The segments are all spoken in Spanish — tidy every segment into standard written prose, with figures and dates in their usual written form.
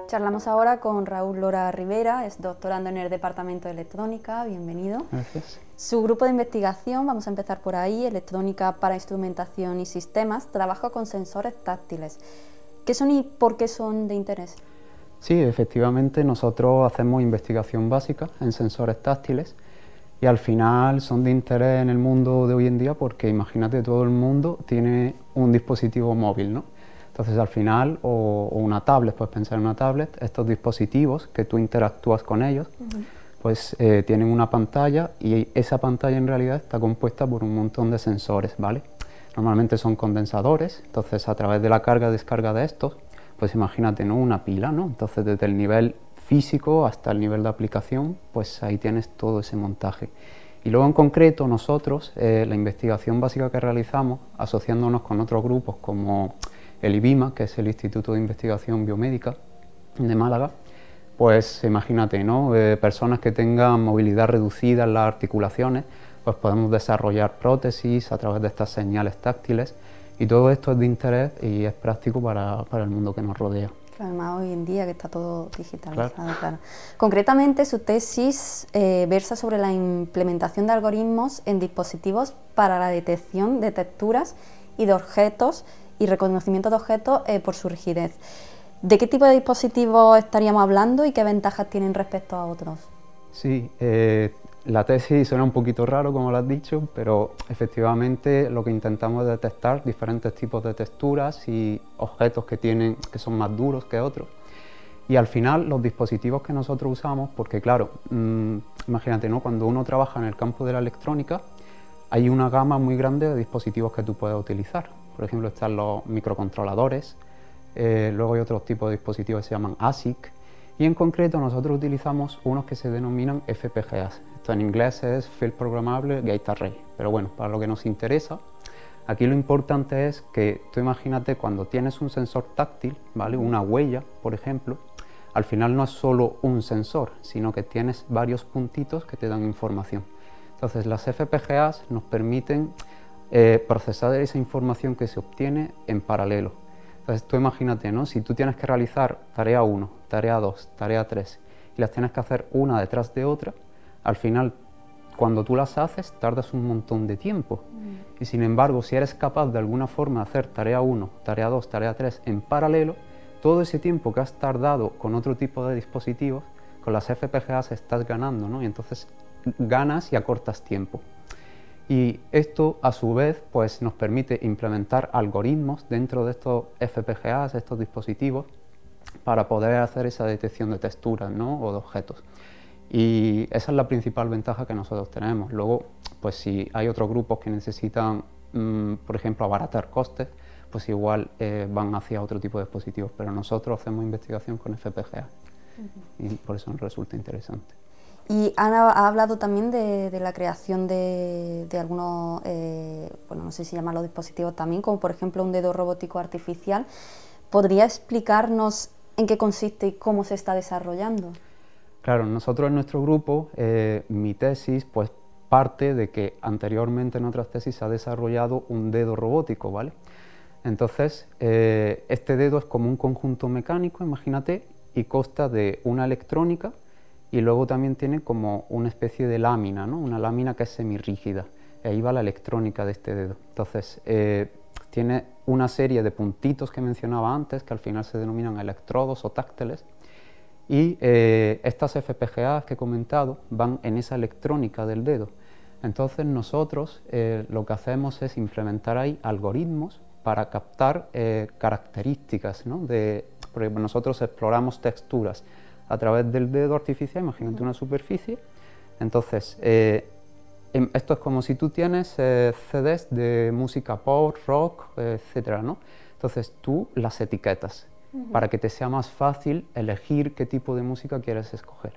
Charlamos ahora con Raúl Lora Rivera, es doctorando en el Departamento de Electrónica, bienvenido. Gracias. Su grupo de investigación, vamos a empezar por ahí, Electrónica para Instrumentación y Sistemas, trabaja con sensores táctiles. ¿Qué son y por qué son de interés? Sí, efectivamente nosotros hacemos investigación básica en sensores táctiles y al final son de interés en el mundo de hoy en día porque imagínate, todo el mundo tiene un dispositivo móvil, ¿no? Entonces al final, o una tablet, puedes pensar en una tablet, estos dispositivos que tú interactúas con ellos, pues tienen una pantalla y esa pantalla en realidad está compuesta por un montón de sensores, ¿vale? Normalmente son condensadores, entonces a través de la carga y descarga de estos, pues imagínate, ¿no?, una pila, ¿no? Entonces desde el nivel físico hasta el nivel de aplicación, pues ahí tienes todo ese montaje. Y luego en concreto nosotros, la investigación básica que realizamos, asociándonos con otros grupos como el IBIMA, que es el Instituto de Investigación Biomédica de Málaga, pues imagínate, ¿no?, personas que tengan movilidad reducida en las articulaciones, pues podemos desarrollar prótesis a través de estas señales táctiles y todo esto es de interés y es práctico para el mundo que nos rodea. Claro, además hoy en día que está todo digitalizado, claro. Concretamente su tesis versa sobre la implementación de algoritmos en dispositivos para la detección de texturas y de objetos y reconocimiento de objetos por su rigidez. ¿De qué tipo de dispositivos estaríamos hablando y qué ventajas tienen respecto a otros? Sí, la tesis suena un poquito raro, como lo has dicho, pero efectivamente lo que intentamos es detectar diferentes tipos de texturas y objetos que son más duros que otros. Y al final los dispositivos que nosotros usamos, porque claro, imagínate, ¿no?, cuando uno trabaja en el campo de la electrónica, hay una gama muy grande de dispositivos que tú puedes utilizar. Por ejemplo, están los microcontroladores, luego hay otros tipos de dispositivos que se llaman ASIC, y en concreto nosotros utilizamos unos que se denominan FPGAs. Esto en inglés es Field Programmable Gate Array, pero bueno, para lo que nos interesa, aquí lo importante es que tú imagínate cuando tienes un sensor táctil, ¿vale?, una huella, por ejemplo, al final no es solo un sensor, sino que tienes varios puntitos que te dan información. Entonces las FPGAs nos permiten procesar esa información que se obtiene en paralelo. Entonces tú imagínate, ¿no?, si tú tienes que realizar tarea 1, tarea 2, tarea 3 y las tienes que hacer una detrás de otra, al final cuando tú las haces tardas un montón de tiempo. Y sin embargo, si eres capaz de alguna forma de hacer tarea 1, tarea 2, tarea 3 en paralelo, todo ese tiempo que has tardado con otro tipo de dispositivos, con las FPGAs estás ganando, ¿no? Y entonces ganas y acortas tiempo. Y esto a su vez pues nos permite implementar algoritmos dentro de estos FPGAs, estos dispositivos, para poder hacer esa detección de texturas, ¿no?, o de objetos. Y esa es la principal ventaja que nosotros tenemos. Luego, pues si hay otros grupos que necesitan, por ejemplo, abaratar costes, pues igual van hacia otro tipo de dispositivos, pero nosotros hacemos investigación con FPGA y por eso nos resulta interesante. Y ha hablado también de la creación de algunos, bueno, no sé si llaman los dispositivos también, como por ejemplo un dedo robótico artificial. ¿Podría explicarnos en qué consiste y cómo se está desarrollando? Claro, nosotros en nuestro grupo, mi tesis pues parte de que anteriormente en otras tesis se ha desarrollado un dedo robótico, ¿vale? Entonces, este dedo es como un conjunto mecánico, imagínate, y consta de una electrónica y luego también tiene como una especie de lámina, ¿no?, una lámina que es semirrígida. Y ahí va la electrónica de este dedo. Entonces, tiene una serie de puntitos que mencionaba antes, que al final se denominan electrodos o táctiles, y estas FPGAs que he comentado van en esa electrónica del dedo. Entonces nosotros lo que hacemos es implementar ahí algoritmos para captar características, ¿no?, porque nosotros exploramos texturas a través del dedo artificial, imagínate una superficie. Entonces esto es como si tú tienes CDs de música pop, rock, etcétera, ¿no? Entonces tú las etiquetas para que te sea más fácil elegir qué tipo de música quieres escoger.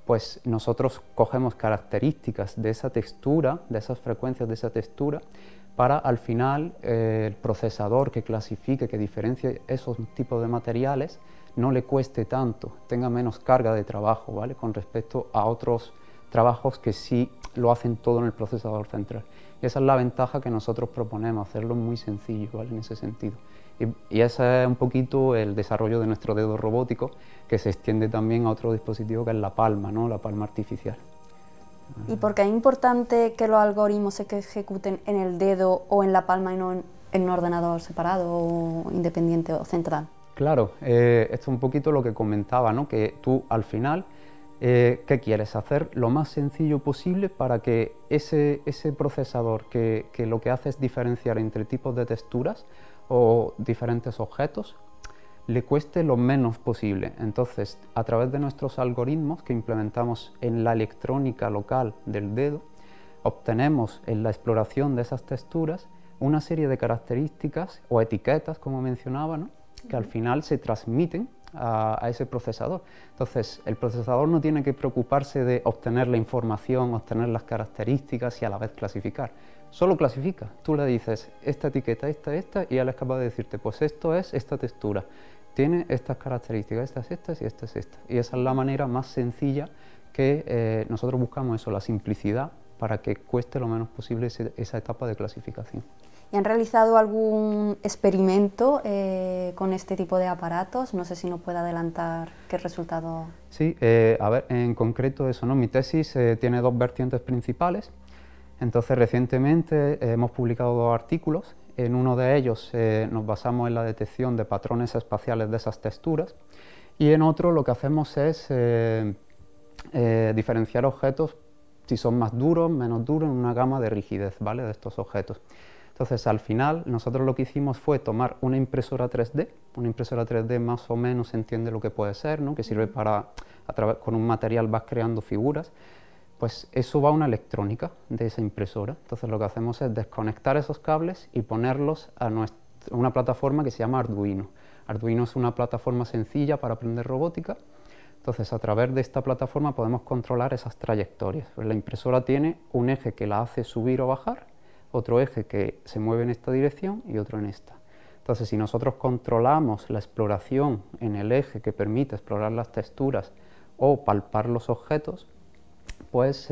Pues nosotros cogemos características de esa textura, de esas frecuencias de esa textura, para al final el procesador que clasifique, que diferencie esos tipos de materiales, no le cueste tanto, tenga menos carga de trabajo, ¿vale?, con respecto a otros trabajos que sí lo hacen todo en el procesador central. Y esa es la ventaja que nosotros proponemos, hacerlo muy sencillo, ¿vale? En ese sentido. Y ese es un poquito el desarrollo de nuestro dedo robótico, que se extiende también a otro dispositivo que es la palma, ¿no? La palma artificial. ¿Y por qué es importante que los algoritmos se ejecuten en el dedo o en la palma y no en un ordenador separado o independiente o central? Claro, esto es un poquito lo que comentaba, ¿no? Que tú al final, ¿qué quieres? Hacer lo más sencillo posible para que ese procesador que lo que hace es diferenciar entre tipos de texturas o diferentes objetos, le cueste lo menos posible. Entonces, a través de nuestros algoritmos que implementamos en la electrónica local del dedo, obtenemos en la exploración de esas texturas una serie de características o etiquetas, como mencionaba, ¿no? Que al final se transmiten a ese procesador. Entonces, el procesador no tiene que preocuparse de obtener la información, obtener las características y a la vez clasificar. Solo clasifica. Tú le dices esta etiqueta, esta, y él es capaz de decirte, pues esto es esta textura, tiene estas características, estas y esta es esta. Y esa es la manera más sencilla que nosotros buscamos eso, la simplicidad, para que cueste lo menos posible esa etapa de clasificación. ¿Y han realizado algún experimento con este tipo de aparatos? No sé si nos puede adelantar qué resultado. Sí, a ver, en concreto eso, ¿no? Mi tesis tiene dos vertientes principales. Entonces, recientemente hemos publicado dos artículos. En uno de ellos nos basamos en la detección de patrones espaciales de esas texturas y en otro lo que hacemos es diferenciar objetos si son más duros, menos duros, en una gama de rigidez, ¿vale? De estos objetos. Entonces, al final, nosotros lo que hicimos fue tomar una impresora 3D. Una impresora 3D más o menos se entiende lo que puede ser, ¿no? Que sirve para, con un material vas creando figuras. Pues eso va a una electrónica de esa impresora. Entonces lo que hacemos es desconectar esos cables y ponerlos a una plataforma que se llama Arduino. Arduino es una plataforma sencilla para aprender robótica. Entonces a través de esta plataforma podemos controlar esas trayectorias. Pues la impresora tiene un eje que la hace subir o bajar, otro eje que se mueve en esta dirección y otro en esta. Entonces si nosotros controlamos la exploración en el eje que permite explorar las texturas o palpar los objetos, pues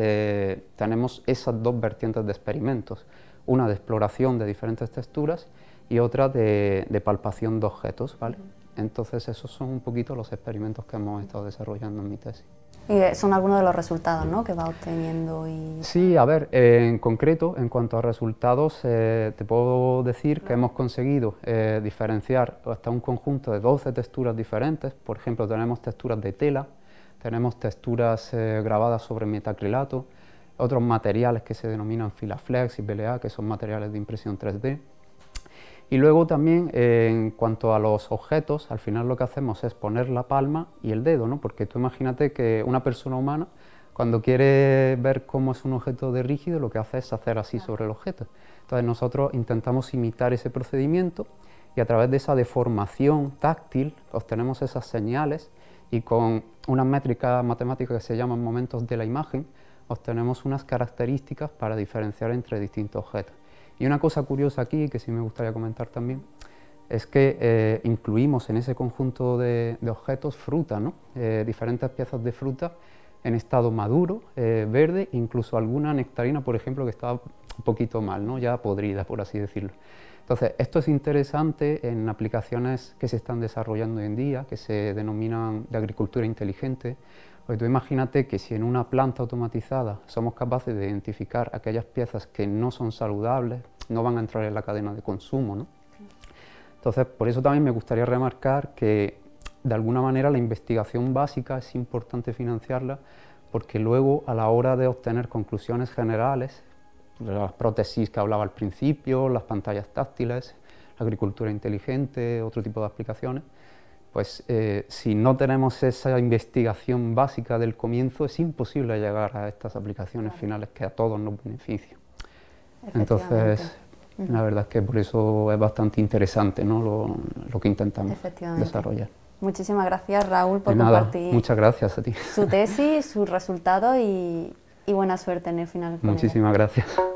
tenemos esas dos vertientes de experimentos, una de exploración de diferentes texturas y otra de palpación de objetos, ¿vale? Entonces esos son un poquito los experimentos que hemos estado desarrollando en mi tesis. Y son algunos de los resultados, ¿no?, que va obteniendo. Sí, a ver, en concreto, en cuanto a resultados, te puedo decir que hemos conseguido diferenciar hasta un conjunto de 12 texturas diferentes. Por ejemplo, tenemos texturas de tela, tenemos texturas grabadas sobre metacrilato, otros materiales que se denominan Filaflex y PLA, que son materiales de impresión 3D. Y luego también, en cuanto a los objetos, al final lo que hacemos es poner la palma y el dedo, ¿no? Porque tú imagínate que una persona humana, cuando quiere ver cómo es un objeto de rígido, lo que hace es hacer así sobre el objeto. Entonces nosotros intentamos imitar ese procedimiento y a través de esa deformación táctil obtenemos esas señales y con unas métricas matemáticas que se llaman momentos de la imagen, obtenemos unas características para diferenciar entre distintos objetos. Y una cosa curiosa aquí, que sí me gustaría comentar también, es que incluimos en ese conjunto de objetos fruta, ¿no? Diferentes piezas de fruta en estado maduro, verde, incluso alguna nectarina, por ejemplo, que estaba un poquito mal, ¿no? Ya podrida, por así decirlo. Entonces, esto es interesante en aplicaciones que se están desarrollando hoy en día, que se denominan de agricultura inteligente. Pues tú imagínate que si en una planta automatizada somos capaces de identificar aquellas piezas que no son saludables, no van a entrar en la cadena de consumo, ¿no? Entonces, por eso también me gustaría remarcar que, de alguna manera, la investigación básica es importante financiarla, porque luego, a la hora de obtener conclusiones generales, las prótesis que hablaba al principio, las pantallas táctiles, la agricultura inteligente, otro tipo de aplicaciones, pues si no tenemos esa investigación básica del comienzo, es imposible llegar a estas aplicaciones finales que a todos nos benefician. Entonces, la verdad es que por eso es bastante interesante, ¿no?, lo que intentamos desarrollar. Muchísimas gracias, Raúl, por compartir. Muchas gracias a ti. Su tesis, sus resultados y buena suerte en el final. Muchísimas gracias.